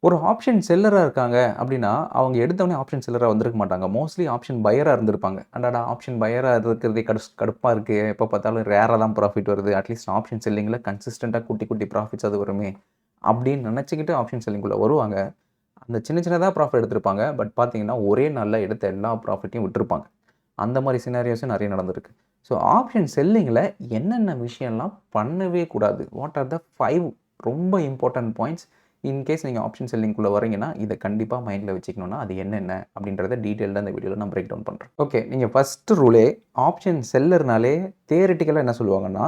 ஒரு ஆப்ஷன் செல்லரா இருக்காங்க அப்படின்னா, அவங்க எடுத்தோனே ஆப்ஷன் செல்லரா வந்திருக்க மாட்டாங்க. மோஸ்ட்லி ஆப்ஷன் பையரா இருந்திருப்பாங்க. அடடா! ஆப்ஷன் பையரா இருக்கிறதே கடுப்பா இருக்கு. எப்ப பார்த்தாலும் ரேரா தான் ப்ராஃபிட் வருது. அட்லீஸ்ட் ஆப்ஷன் செல்லிங்ல கன்சிஸ்டன்ட்டா குட்டி, குட்டி ப்ராஃபிட்ஸ் அது வருமே! அப்படின்னு நினைச்சுக்கிட்டு ஆப்ஷன் செல்லிங்குள்ள வருவாங்க. அந்த சின்ன சின்னதா ப்ராஃபிட் எடுத்திருப்பாங்க. பட் பார்த்தீங்கன்னா, ஒரே நாள்ல எடுத்த எல்லா ப்ராஃபிட்டையும் விட்டுருப்பாங்க. அந்த மாரி சினாரியோஸும் நெறைய நடந்திருக்கு. ஸோ ஆப்ஷன் செல்லிங்ல என்னென்ன விஷயம்லாம் பண்ணவே கூடாது? வாட் ஆர் த 5 ரொம்ப இம்பார்ட்டன்ட் பாயிண்ட்ஸ் இன்கேஸ் நீங்க ஆப்ஷன் செல்லிங்குள்ள வரீங்கன்னா, இத கண்டிப்பா மைண்ட்ல வச்சுக்கணும்னா, அது என்னென்ன? அப்படின்றத டீட்டெயில்டா இந்த வீடியோல நான் பிரேக் டவுன் பண்றேன். ஓகே. நீங்க ஃபர்ஸ்ட் ரூலே ஆப்ஷன் செல்லர்னாலே தியரிட்டிக்கலா என்ன சொல்லுவாங்கன்னா,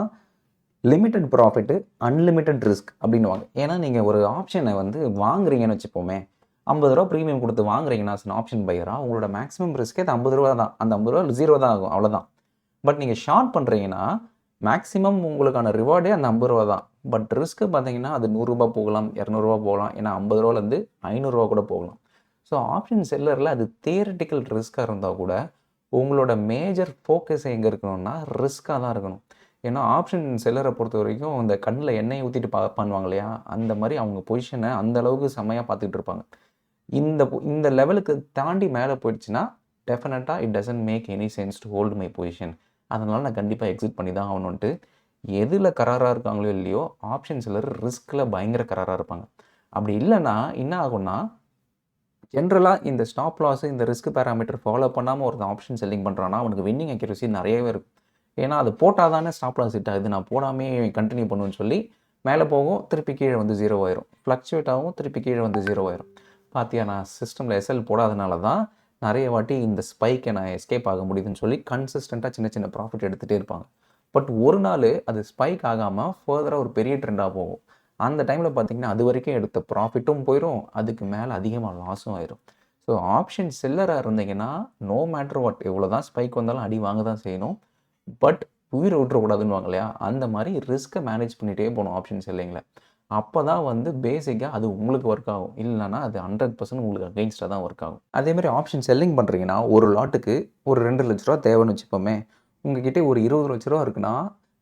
லிமிட்டட் ப்ராஃபிட், அன்லிமிட்டட் ரிஸ்க் அப்படின்னுவாங்க. ஏன்னா, நீங்க ஒரு ஆப்ஷன வந்து வாங்குறீங்கன்னு வச்சுப்போமே, ரூ. 50 பிரீமியம் குடுத்து வாங்குறீங்கன்னா, ஆஸ் அன் ஆப்ஷன் பையரா உங்களோட மேக்ஸிமம் ரிஸ்க்கே அது ரூ. 50 தான். அந்த ரூ. 50 0 தான் ஆகும். அவ்வளோதான். பட் நீங்க ஷார்ட் பண்றீங்கன்னா, மேக்ஸிமம் உங்களுக்கான ரிவார்டே அந்த ரூ. 50 தான். பட் ரிஸ்க் பார்த்தீங்கன்னா, அது ரூ. 100 போகலாம், ரூ. 200 போகலாம். ஏன்னா ரூ. 50லேருந்து ரூ. 500 கூட போகலாம். ஸோ ஆப்ஷன் செல்லர்ல அது தியரிட்டிக்கல் ரிஸ்க்கா இருந்தா கூட, உங்களோட மேஜர் ஃபோக்கஸ் எங்க இருக்கணும்னா, ரிஸ்க்கா தான் இருக்கணும். ஏன்னா, ஆப்ஷன் செல்லர பொறுத்தவரைக்கும் இந்த கண்ல எண்ணெய ஊத்திட்டு பண்ணுவாங்க இல்லையா? அந்த மாரி அவங்க பொசிஷன அந்த அளவுக்கு செம்மையா பார்த்துக்கிட்டு இருப்பாங்க. இந்த லெவலுக்கு தாண்டி மேல போயிடுச்சுன்னா, definitely it doesn't make any sense to hold my position. அதனால நான் கண்டிப்பா எக்ஸிட் பண்ணி தான் ஆகணுன்ட்டு, எதுல கராரா இருக்காங்களோ இல்லையோ, ஆப்ஷன் செல்லர் ரிஸ்க்ல பயங்கர கராரா இருப்பாங்க. அப்படி இல்லன்னா, என்ன ஆகும்னா, ஜென்ரலா இந்த ஸ்டாப் லாஸ், இந்த ரிஸ்க் பாராமீட்டர் ஃபாலோ பண்ணாம ஒருத்தன் ஆப்ஷன் செல்லிங் பண்றான்னா, அவனுக்கு வின்னிங் அக்யூரசி நெறையவே இருக்கும். ஏன்னா, அது போட்டா தானே ஸ்டாப் லாஸ் ஹிட் ஆகுது. நான் போடாமயே கன்டின்யூ பண்ணுவேன்னு சொல்லி, மேல போகும், திருப்பி கீழ வந்து 0 ஆயிரும். ஃப்ளக்சுவேட் ஆகும், திருப்பி கீழ வந்து 0 ஆயிரும். பாத்தியா, நான் சிஸ்டம்ல எஸ்எல் போடாதனால தான், நெறைய வாட்டி இந்த ஸ்பைக்க நான் எஸ்கேப் ஆக முடியுதுன்னு சொல்லி, கன்சிஸ்டன்ட்டா சின்ன சின்ன ப்ராஃபிட் எடுத்துட்டே இருப்பாங்க. பட் ஒரு நாளு அது ஸ்பைக் ஆகாம, ஃபர்தரா ஒரு பெரிய ட்ரெண்டா போகும். அந்த டைம்ல பார்த்தீங்கன்னா, அதுவரைக்கும் எடுத்த ப்ராஃபிட்டும் போயிரும். அதுக்கு மேல அதிகமா லாஸும் ஆயிரும். ஸோ ஆப்ஷன் செல்லரா இருந்தீங்கன்னா, நோ மேட்டர் வாட் எவ்வளோ தான் ஸ்பைக் வந்தாலும் அடி வாங்க தான் செய்யணும். பட் உயிர விட்டுறக்கூடாதுன்னுவாங்க இல்லையா? அந்த மாரி ரிஸ்க்க மேனேஜ் பண்ணிட்டே போணும் ஆப்ஷன் செல்லிங்ல. அப்பதான் வந்து பேசிக்கா அது உங்களுக்கு ஒர்க் ஆகும். இல்லன்னா அது 100% உங்களுக்கு அகைன்ஸ்ட்டா தான் ஒர்க் ஆகும். அதே மாரி ஆப்ஷன் செல்லிங் பண்றீங்கன்னா, ஒரு லாட்டுக்கு ஒரு ரூ. 2,00,000 தேவைன்னு வச்சுப்போமே. உங்ககிட்ட ஒரு ரூ. 20,00,000 இருக்குன்னா,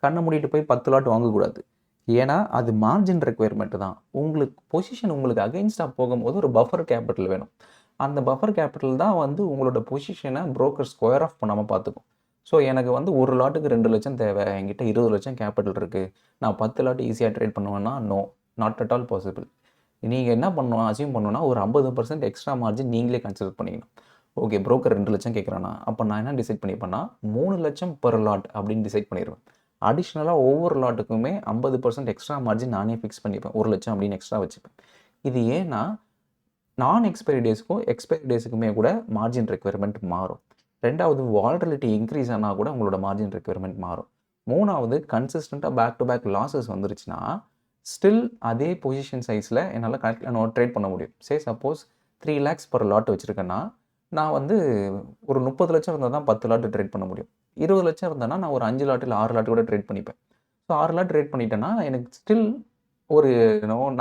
கண்ண மூடிட்டு போய் 10 லாட் வாங்கக்கூடாது. ஏன்னா, அது மார்ஜின் ரெக்வயர்மென்ட் தான். உங்களுக்கு பொசிஷன் உங்களுக்கு அகைன்ஸ்ட்டா போகும்போது ஒரு பஃபர் கேப்பிட்டல் வேணும். அந்த பஃபர் கேப்பிட்டல் தான் வந்து உங்களோட பொசிஷன புரோக்கர் ஸ்கொயர் ஆஃப் பண்ணாம பார்த்துக்கும். ஸோ, எனக்கு வந்து ஒரு லாட்டுக்கு 2,00,000 தேவை. என்கிட்ட 20,00,000 கேப்பிட்டல் இருக்கு. நான் 10 லாட் ஈஸியா ட்ரேட் பண்ணுவேன்னா, no. Not at all possible. நீங்க என்ன பண்ணணும், அஸ்யூம் பண்ணணும்னா, ஒரு 50% எக்ஸ்ட்ரா மார்ஜின் நீங்களே கன்சிடர் பண்ணிக்கணும். ஓகே, புரோக்கர் 2,00,000 கேட்குறானா, அப்ப நான் என்ன டிசைட் பண்ணிப்பேன்னா, 3,00,000 பெர் லாட் அப்படின்னு டிசைட் பண்ணிருவேன். அடிஷனலா ஒவ்வொரு லாட்டுக்குமே 50% எக்ஸ்ட்ரா மார்ஜின் நானே ஃபிக்ஸ் பண்ணிப்பேன். 1,00,000 அப்படின்னு எக்ஸ்ட்ரா வச்சுப்பேன். இது ஏன்னா, நான் எக்ஸ்பைரி டேஸ்க்கும், எக்ஸ்பைரி டேஸ்க்குமே கூட மார்ஜின் ரெக்வயர்மென்ட் மாறும். 2வது வாலட்டிலிட்டி இன்க்ரீஸ் ஆனா கூட உங்களோட மார்ஜின் ரெக்வயர்மென்ட் மாறும். 3வது கன்சிஸ்டன்ட்டா பேக் டு பேக் லாஸஸ் வந்துருச்சுன்னா, ஸ்டில் அதே பொசிஷன் சைஸ்ல என்னால ட்ரேட் பண்ண முடியும். சப்போஸ் 3 லேக்ஸ் பெர் லாட் வச்சிருக்கேன்னா, நான் வந்து ஒரு 30,00,000 இருந்தா தான் 10 லாட் ட்ரேட் பண்ண முடியும். 20,00,000 இருந்தேன்னா, நான் ஒரு 5 லாட் இல்ல 6 லாட் கூட ட்ரேட் பண்ணிப்பேன். ஸோ 6 லாட் ட்ரேட் பண்ணிட்டேன்னா, எனக்கு ஸ்டில் ஒரு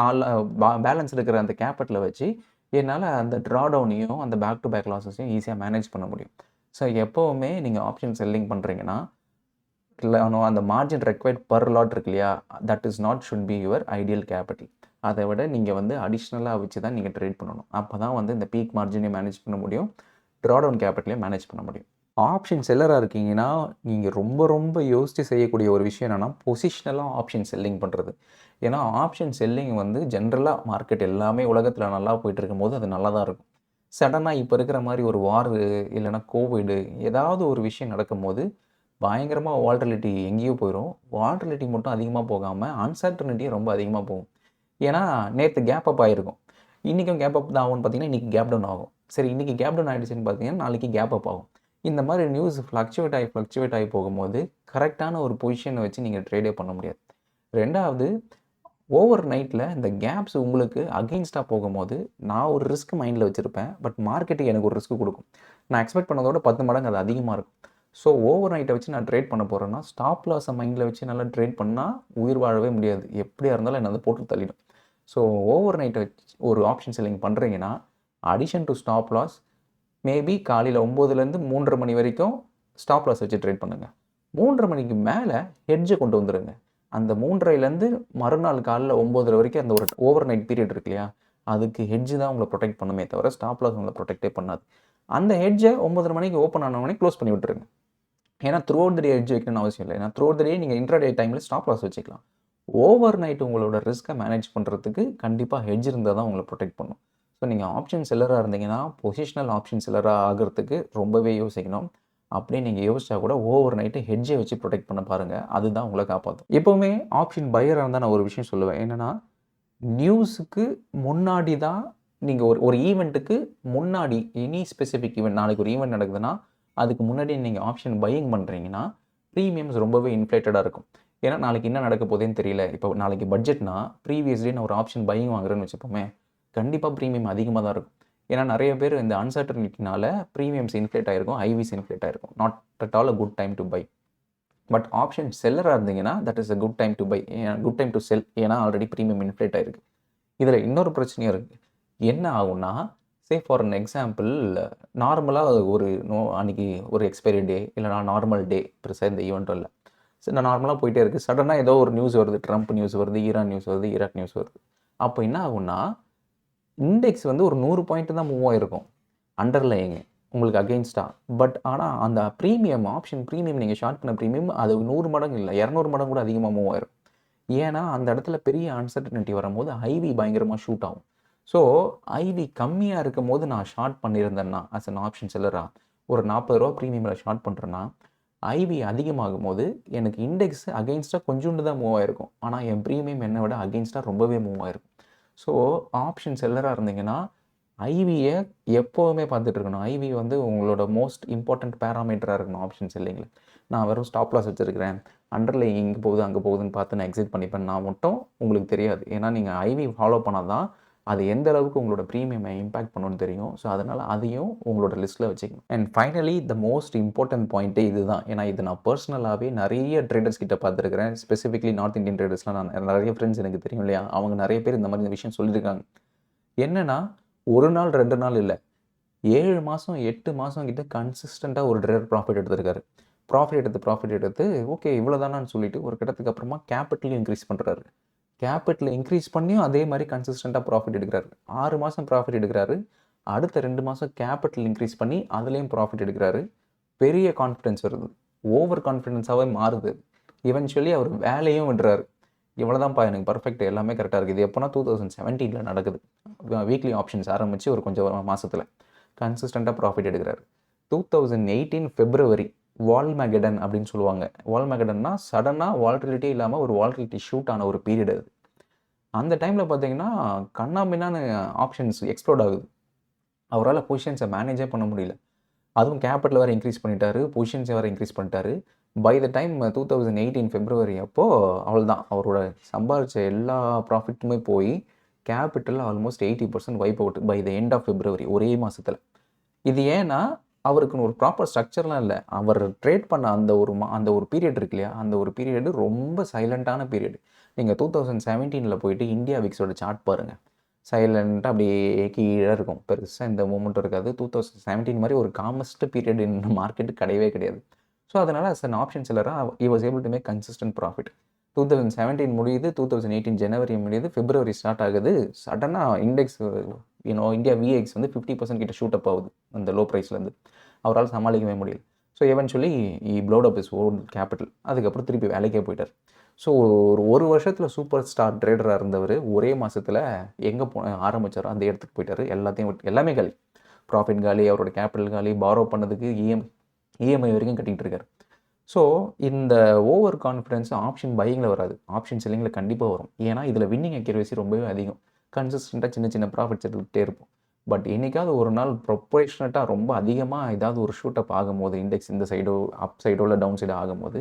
4 பேலன்ஸ் இருக்கிற அந்த கேப்பிட்டல வச்சு, என்னால அந்த ட்ராடவுனையும், அந்த பேக் டு பேக் லாஸஸையும் ஈஸியா மேனேஜ் பண்ண முடியும். ஸோ எப்பவுமே நீங்க ஆப்ஷன் செல்லிங் பண்றீங்கன்னா, அந்த மார்ஜின் ரெக்வயர்ட் பெர் லாட் இருக்கு இல்லையா? That is not should be your ideal capital. அத விட நீங்க வந்து அடிஷனலா வச்சு தான் நீங்க ட்ரேட் பண்ணணும். அப்பதான் வந்து இந்த பீக் மார்ஜினையும் மேனேஜ் பண்ண முடியும். ட்ராடவுன் கேப்பிட்டலையும் மேனேஜ் பண்ண முடியும். ஆப்ஷன் செல்லரா இருக்கீங்கன்னா, நீங்க ரொம்ப ரொம்ப யோசிச்சு செய்யக்கூடிய ஒரு விஷயம் என்னன்னா, பொசிஷனலா ஆப்ஷன் செல்லிங் பண்றது. ஏன்னா, ஆப்ஷன் செல்லிங் வந்து ஜென்ரலா மார்க்கெட் எல்லாமே உலகத்துல நல்லா போயிட்டு இருக்கும்போது, அது நல்லா தான் இருக்கும். சடனா இப்ப இருக்கிற மாரி ஒரு வாரு, இல்லன்னா கோவிடு ஏதாவது ஒரு விஷயம் நடக்கும்போது, பயங்கரமா வால்டிலிட்டி எங்கேயோ போயிரும். வால்டிலிட்டி மட்டும் அதிகமா போகாம, அன்சர்டனிட்டியும் ரொம்ப அதிகமா போகும். ஏன்னா, நேத்து கேப் அப் ஆயிருக்கும். இன்னைக்கும் கேப் அப் தான் ஆகும்னு பார்த்தீங்கன்னா, இன்னைக்கு கேப் டவுன் ஆகும். சரி, இன்னைக்கு கேப் டவுன் ஆயிடுச்சுன்னு பார்த்தீங்கன்னா, நாளைக்கு கேப் அப் ஆகும். இந்த மாரி நியூஸ் ஃப்ளக்சுவேட் ஆகி போகும்போது, கரெக்ட்டான ஒரு பொசிஷன வச்சு நீங்க ட்ரேடே பண்ண முடியாது. 2வது ஓவர் நைட்ல இந்த கேப்ஸ் உங்களுக்கு அகைன்ஸ்ட்டா போகும்போது, நான் ஒரு ரிஸ்க் மைண்ட்ல வச்சிருப்பேன். பட் மார்க்கெட் எனக்கு ஒரு ரிஸ்க் குடுக்கும். நான் எக்ஸ்பெக்ட் பண்ணதோட 10 மடங்கு அது அதிகமா இருக்கும். ஸோ ஓவர் நைட்ட வச்சு நான் ட்ரேட் பண்ண போறேன்னா, ஸ்டாப் லாஸ மைண்ட்ல வச்சு என்னால ட்ரேட் பண்ணா உயிர் வாழவே முடியாது. எப்படியா இருந்தாலும் என்ன அது போட்டு தள்ளிடும். ஸோ ஓவர் நைட்ட வச்சு ஒரு ஆப்ஷன் செல்லிங் பண்றீங்கன்னா, addition to stop loss maybe காலையில 9லேருந்து 3:30 மணி வரைக்கும் ஸ்டாப் லாஸ் வச்சு ட்ரேட் பண்ணுங்க. 3:30 மணிக்கு மேல ஹெட்ஜ கொண்டு வந்துருங்க. அந்த 3:30லேருந்து மறுநாள் காலைல 9:30 வரைக்கும் அந்த ஒரு ஓவர் நைட் பீரியட் இருக்கு இல்லையா? அதுக்கு ஹெட்ஜ் தான் உங்களை ப்ரொடெக்ட் பண்ணுமே தவிர ஸ்டாப் லாஸ் உங்களை ப்ரொடெக்டே பண்ணாது. அந்த ஹெட்ஜை 9:30 மணிக்கு ஓப்பன் ஆன உடனே க்ளோஸ் பண்ணி விட்டுருங்க. ஏன்னா through out the day hedge வைக்கணும்னு அவசியம் இல்லை. ஏன்னா த்ரூ அவுட் த டே நீங்கள் இன்ட்ராடே டைமில் ஸ்டாப் லாஸ் வச்சுக்கலாம். ஓவர் நைட் உங்களோட ரிஸ்க்கை மேனேஜ் பண்ணுறதுக்கு கண்டிப்பாக ஹெட்ஜ் இருந்தால் தான் உங்களை ப்ரொடெக்ட் பண்ணும். ஸோ நீங்கள் ஆப்ஷன் செல்லராக இருந்தீங்கன்னா பொசிஷனல் ஆப்ஷன் செல்லராக ஆகிறதுக்கு ரொம்பவே யோசிக்கணும். அப்படியே நீங்கள் யோசிச்சா கூட ஓவர் நைட்டு ஹெட்ஜை வச்சு ப்ரொடெக்ட் பண்ண பாருங்கள். அதுதான் உங்களை காப்பாற்றும். எப்போவுமே ஆப்ஷன் பையராக இருந்தால் நான் ஒரு விஷயம் சொல்லுவேன். என்னென்னா நியூஸுக்கு முன்னாடி தான் நீங்கள் ஒரு ஒரு ஈவெண்ட்டுக்கு முன்னாடி எனி ஸ்பெசிஃபிக் ஈவெண்ட் நாளைக்கு ஒரு ஈவெண்ட் நடக்குதுன்னா அதுக்கு முன்னாடி நீங்கள் ஆப்ஷன் பையிங் பண்ணுறீங்கன்னா ப்ரீமியம்ஸ் ரொம்பவே இன்ஃப்ளேட்டடாக இருக்கும். ஏன்னா நாளைக்கு என்ன நடக்க போதேன்னு தெரியல. இப்போ நாளைக்கு பட்ஜெட்னா ப்ரீவியஸ் டே நான் ஒரு ஆப்ஷன் பையிங் வாங்குறேன்னு வச்சுப்போமே, கண்டிப்பாக ப்ரீமியம் அதிகமாக தான் இருக்கும். ஏன்னா நிறைய பேர் இந்த அன்சர்டனிட்டினால ப்ரீமியம்ஸ் இன்ஃப்ளேட் ஆகிருக்கும், ஐவிஸ் இன்ஃப்ளேட் ஆகிருக்கும். Not at all a good time to buy. But option செல்லராக இருந்தீங்கன்னா that is a good time to buy, good time to sell. ஏன்னா ஆல்ரெடி ப்ரீமியம் இன்ஃப்ளேட் ஆகிருக்கு. இதில் இன்னொரு பிரச்சனையும் இருக்குது. என்ன ஆகும்னா சே ஃபார் அன் எக்ஸாம்பிள் நார்மலாக ஒரு அன்றைக்கி ஒரு எக்ஸ்பைரி டே இல்லைனா நார்மல் டே பெருசாக இந்த ஈவெண்ட்டும் இல்லை. சரி நான் நார்மலாக போயிட்டே இருக்குது. சடனாக ஏதோ ஒரு நியூஸ் வருது, ட்ரம்ப் நியூஸ் வருது, ஈரான் நியூஸ் வருது, ஈராக் நியூஸ் வருது. அப்போ என்ன ஆகும்னா இண்டெக்ஸ் வந்து ஒரு 100 பாயிண்ட் தான் மூவ் ஆகிருக்கும் அண்டர்லையிங் உங்களுக்கு அகெயின்ஸ்டாக. பட் ஆனால் அந்த ப்ரீமியம் ஆப்ஷன் ப்ரீமியம் நீங்கள் ஷார்ட் பண்ண ப்ரீமியம் அது 100 மடங்கு இல்லை 200 மடங்கு கூட அதிகமாக மூவ் ஆயிரும். ஏன்னா அந்த இடத்துல பெரிய அன்சர்டனிட்டி வரும்போது ஐவி பயங்கரமாக ஷூட் ஆகும். ஸோ ஐவி கம்மியாக இருக்கும் போது நான் ஷார்ட் பண்ணியிருந்தேன்னா அஸ் அன் ஆப்ஷன் செல்லராக ஒரு 40 ரூபா ப்ரீமியமில் ஷார்ட் பண்ணுறேன்னா ஐவி அதிகமாகும் போது எனக்கு இண்டெக்ஸ் அகெயின்ஸ்டாக கொஞ்சோண்டு தான் மூவ் ஆகிருக்கும். ஆனால் என் ப்ரீமியம் என்னை விட அகெயின்ஸ்டாக ரொம்பவே மூவ் ஆகிருக்கும். ஸோ ஆப்ஷன் செல்லராக இருந்தீங்கன்னா ஐவியை எப்போவுமே பார்த்துட்டு இருக்கணும். ஐவி வந்து உங்களோட மோஸ்ட் இம்பார்ட்டண்ட் பேராமீட்டராக இருக்கணும் ஆப்ஷன் செல்லிங்கில். நான் வெறும் ஸ்டாப் லாஸ் வச்சுருக்கிறேன், அண்டர்லைங் இங்கே போகுது அங்கே போகுதுன்னு பார்த்து நான் எக்ஸிட் பண்ணிப்பேன் நான் மட்டும் உங்களுக்கு தெரியாது. ஏன்னா நீங்கள் ஐவி ஃபாலோ பண்ணால் தான் அது எந்த அளவுக்கு உங்களோட ப்ரீமியமை இம்பேக்ட் பண்ணணும்னு தெரியும். ஸோ அதனால் அதையும் உங்களோட லிஸ்ட்டில் வச்சுக்கணும். And finally the most important பாயிண்ட்டே இது தான். ஏன்னா இது நான் பர்சனலாகவே நிறைய ட்ரேடர்ஸ் கிட்ட பார்த்துருக்கிறேன். ஸ்பெசிஃபிக்லி நார்த் இந்தியன் ட்ரேடர்ஸ்லாம் நான் நிறைய ஃப்ரெண்ட்ஸ் எனக்கு தெரியும் இல்லையா, அவங்க நிறைய பேர் இந்த மாதிரி விஷயம் சொல்லியிருக்காங்க. என்னென்னா ஒரு நாள் 2 நாள் இல்லை, 7 மாதம் 8 மாதம் கிட்ட கன்சிஸ்டண்ட்டாக ஒரு ட்ரேடர் ப்ராஃபிட் எடுத்திருக்காரு. ப்ராஃபிட் எடுத்து ஓகே இவ்வளோ தானான்னு சொல்லிட்டு ஒரு கட்டத்துக்கு அப்புறமா கேபிட்டலையும் இன்க்ரீஸ் பண்ணுறாரு. கேபிட்டல் இன்க்ரீஸ் பண்ணியும் அதே மாதிரி கன்சிஸ்டண்ட்டாக ப்ராஃபிட் எடுக்கிறாரு. 6 மாதம் ப்ராஃபிட் எடுக்கிறாரு. அடுத்த 2 மாதம் கேபிட்டல் இன்க்ரீஸ் பண்ணி அதுலேயும் ப்ராஃபிட் எடுக்கிறாரு. பெரிய கான்ஃபிடன்ஸ் வருது, ஓவர் கான்ஃபிடென்ஸாகவே மாறுது. இவென்ச்சுவலி அவர் வேலையும் விடுறாரு. இவ்வளோதான்ப்பா எனக்கு பர்ஃபெக்ட், எல்லாமே கரெக்டாக இருக்குது. இது எப்போனா 2017 நடக்குது. வீக்லி ஆப்ஷன்ஸ் ஆரம்பித்து ஒரு கொஞ்சம் மாதத்தில் கன்சிஸ்டண்ட்டாக ப்ராஃபிட் எடுக்கிறாரு. 2018 February வால்மேகடன் அப்படின்னு சொல்லுவாங்க. வால்மேகடன்னா சடனாக வால்டிலிட்டி இல்லாமல் ஒரு வால்டிலிட்டி ஷூட் ஆன ஒரு பீரியட் அது. அந்த டைமில் பார்த்தீங்கன்னா கண்ணாமின்னான ஆப்ஷன்ஸ் எக்ஸ்ப்ளோட் ஆகுது. அவரால் பொசிஷன்ஸை மேனேஜே பண்ண முடியல. அதுவும் கேபிட்டல் வேறு இன்க்ரீஸ் பண்ணிட்டாரு, பொசிஷன்ஸை வேறு இன்க்ரீஸ் பண்ணிட்டாரு. பை த டைம் 2018 February அப்போது அவ்வளோதான், அவரோட சம்பாதிச்ச எல்லா ப்ராஃபிட்டுமே போய் capital almost 80% wipe out by the end of February ஒரே மாதத்தில். இது ஏன்னா அவருக்குன்னு ஒரு ப்ராப்பர் ஸ்ட்ரக்சர்லாம் இல்லை. அவர் ட்ரேட் பண்ண அந்த ஒரு பீரியட் இருக்கு இல்லையா, அந்த ஒரு பீரியடு ரொம்ப சைலண்ட்டான பீரியட். நீங்கள் 2017 போயிட்டு இந்தியா விக்ஸோட சார்ட் பாருங்கள். சைலண்ட்டாக அப்படியே கீழே இருக்கும், பெருசாக இந்த மூமெண்ட் இருக்காது. 2017 மாதிரி ஒரு காமஸ்ட் பீரியட் இந்த மார்க்கெட்டு கிடையவே கிடையாது. ஸோ அதனால் அஸ் அன் ஆப்ஷன் செல்லராக he was able to make consistent profit. 2017 முடியுது, 2018 ஜனவரி முடியுது, February ஸ்டார்ட் ஆகுது. சடனாக இண்டெக்ஸ் இந்தியா விஎக்ஸ் வந்து 50% கிட்ட ஷூட் அப் ஆகுது அந்த லோ ப்ரைஸ்லேருந்து. அவரால் சமாளிக்கவே முடியல. So eventually blowed up is own capital. அதுக்கப்புறம் திருப்பி வேலைக்கே போயிட்டார். ஸோ ஒரு வருஷத்தில் சூப்பர் ஸ்டார் ட்ரேடராக இருந்தவர் ஒரே மாதத்தில் எங்கே ஆரம்பித்தாரோ அந்த இடத்துக்கு போயிட்டார். எல்லாமே காலி, ப்ராஃபிட் காலி, அவரோட கேபிட்டல் காலி, பாரோ பண்ணதுக்கு இஎம்ஐ வரைக்கும் கட்டிகிட்டு இருக்காரு. ஸோ இந்த ஓவர் கான்ஃபிடென்ஸ் ஆப்ஷன் பையிங்கில் வராது, ஆப்ஷன் செல்லிங்கில் கண்டிப்பாக வரும். ஏன்னா இதில் வின்னிங் அக்யூரசி ரொம்பவே அதிகம். கன்சிஸ்டண்ட்டாக சின்ன சின்ன ப்ராஃபிட்ஸ் எடுத்துகிட்டே இருப்போம். பட் என்றைக்காவது ஒரு நாள் ப்ரொப்போர்ஷனட்டாக ரொம்ப அதிகமாக ஏதாவது ஒரு ஷூட் அப் ஆகும்போது, இண்டெக்ஸ் இந்த சைடோ அப் சைடோ இல்லை டவுன் சைடோ ஆகும்போது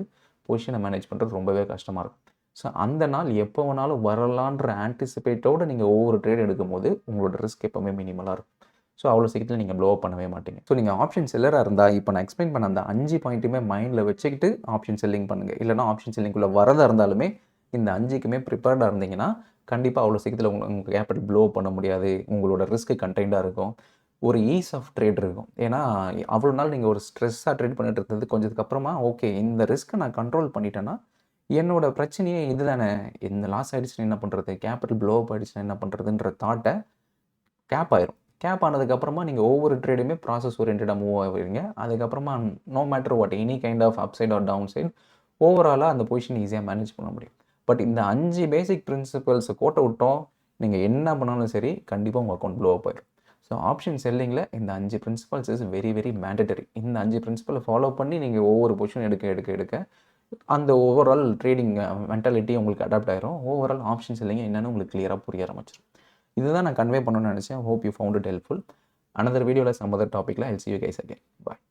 பொசிஷனை மேனேஜ் பண்ணுறது ரொம்பவே கஷ்டமாக இருக்கும். ஸோ அந்த நாள் எப்போ வேணாலும் வரலான்ற ஆன்டிசிபேட்டோடு நீங்கள் ஒவ்வொரு ட்ரேட் எடுக்கும்போது உங்களோட ரிஸ்க் எப்போவுமே மினிமலாக இருக்கும். ஸோ அவ்வளோ சீக்கிரத்தில் நீங்கள் ப்ளோ அப் பண்ணவே மாட்டீங்க. ஸோ நீங்கள் ஆப்ஷன் செல்லராக இருந்தால் இப்போ நான் எக்ஸ்பிளைன் பண்ண அந்த 5 பாயிண்ட்டுமே மைண்டில் வச்சுக்கிட்டு ஆப்ஷன் செல்லிங் பண்ணுங்கள். இல்லைனா ஆப்ஷன் செல்லிங்குள்ளே வரதாக இருந்தாலுமே இந்த 5க்குமே ப்ரிப்பேர்டாக இருந்தீங்கன்னா கண்டிப்பாக அவ்வளோ சீக்கிரத்தில் உங்கள் கேபிட்டல் ப்ளோ பண்ண முடியாது. உங்களோட ரிஸ்க்கு கண்டெய்ன்டாக இருக்கும். ஒரு ஈஸ் ஆஃப் ட்ரேட் இருக்கும். ஏன்னா அவ்வளோ நாள் நீங்கள் ஒரு ஸ்ட்ரெஸ்ஸாக ட்ரேட் பண்ணிட்டு இருந்தது கொஞ்சத்துக்கு அப்புறமா ஓகே இந்த ரிஸ்க்கை நான் கண்ட்ரோல் பண்ணிட்டேன்னா என்னோட பிரச்சனையே இது தானே, இந்த லாஸ் ஆகிடுச்சுன்னா என்ன பண்ணுறது, கேபிட்டல் ப்ளோ அப் ஆகிடுச்சுன்னா என்ன பண்ணுறதுன்ற தாட்டை கேப் ஆயிரும். கேப் ஆனதுக்கப்புறமா நீங்கள் ஒவ்வொரு ட்ரேடுமே ப்ராசஸ் ஓரியன்டடாக மூவ் ஆவீங்க. அதுக்கப்புறமா no matter what any kind of up side or down side ஓவராலாக அந்த பொசிஷன் ஈஸியாக மேனேஜ் பண்ண முடியும். பட் இந்த 5 பேசிக் பிரின்சிபல்ஸை கோட்டை விட்டோம் நீங்கள் என்ன பண்ணாலும் சரி கண்டிப்பாக உங்கள் அக்கௌண்ட் ப்ளோ அப் ஆயிரும். ஸோ ஆப்ஷன் செல்லிங்கில் இந்த 5 principles is very very mandatory. இந்த 5 பிரின்சிபலை ஃபாலோ பண்ணி நீங்கள் ஒவ்வொரு பொசிஷன் எடுக்க அந்த ஓவரால் ட்ரேடிங் மென்டாலிட்டி உங்களுக்கு அடாப்ட் ஆயிரும். ஓவரால் ஆப்ஷன் செல்லிங் என்னன்னு உங்களுக்கு கிளியராக புரிய ஆரம்பிச்சிடும். இதுதான் நான் கன்வே பண்ணணும்னு நினச்சேன். Hope you found it helpful. Another வீடியோவில் சம் அதர் டாப்பிக்கில் I will see you guys again. Bye.